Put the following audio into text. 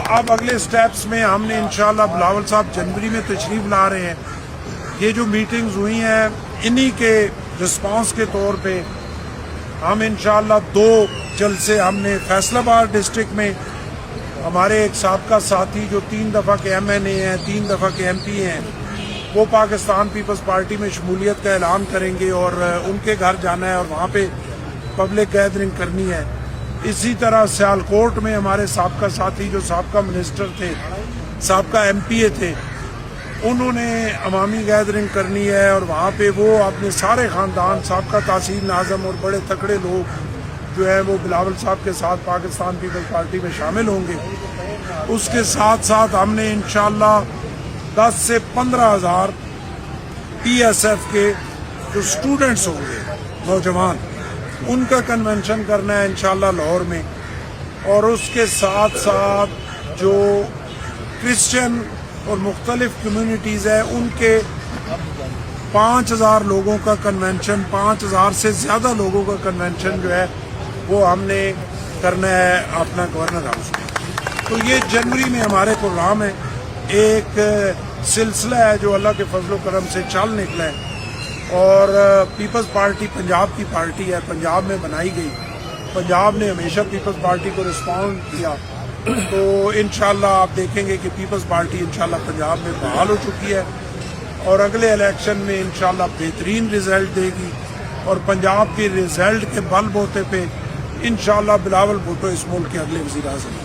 اب اگلے سٹیپس میں ہم نے انشاءاللہ بلاول صاحب جنوری میں تشریف لا رہے ہیں. یہ جو میٹنگز ہوئی ہیں انہی کے رسپانس کے طور پہ ہم انشاءاللہ 2 جلسے ہم نے فیصل آباد ڈسٹرکٹ میں ہمارے ایک سابقہ ساتھی جو 3 دفعہ کے MNA ہیں 3 دفعہ کے MP ہیں وہ پاکستان پیپلز پارٹی میں شمولیت کا اعلان کریں گے اور ان کے گھر جانا ہے اور وہاں پہ پبلک گیدرنگ کرنی ہے. اسی طرح سیالکوٹ میں ہمارے سابقہ ساتھی جو سابقہ منسٹر تھے سابقہ MPA تھے انہوں نے عوامی گیدرنگ کرنی ہے اور وہاں پہ وہ اپنے سارے خاندان سابقہ تحصیل ناظم اور بڑے تکڑے لوگ جو ہیں وہ بلاول صاحب کے ساتھ پاکستان پیپلز پارٹی میں شامل ہوں گے. اس کے ساتھ ساتھ ہم نے انشاءاللہ 10 سے 15 ہزار PSF کے جو اسٹوڈنٹس ہوں گے نوجوان ان کا کنونشن کرنا ہے انشاءاللہ لاہور میں. اور اس کے ساتھ ساتھ جو کرسچن اور مختلف کمیونٹیز ہیں ان کے 5000 لوگوں کا کنونشن 5000 سے زیادہ لوگوں کا کنونشن جو ہے وہ ہم نے کرنا ہے اپنا گورنر ہاؤس میں. تو یہ جنوری میں ہمارے پروگرام ہے. ایک سلسلہ ہے جو اللہ کے فضل و کرم سے چل نکلا ہے اور پیپلز پارٹی پنجاب کی پارٹی ہے پنجاب میں بنائی گئی. پنجاب نے ہمیشہ پیپلز پارٹی کو رسپونڈ کیا تو انشاءاللہ آپ دیکھیں گے کہ پیپلز پارٹی انشاءاللہ پنجاب میں بحال ہو چکی ہے اور اگلے الیکشن میں انشاءاللہ بہترین رزلٹ دے گی اور پنجاب کے رزلٹ کے بل بوتے پہ انشاءاللہ بلاول بھٹو اس ملک کے اگلے وزیر اعظم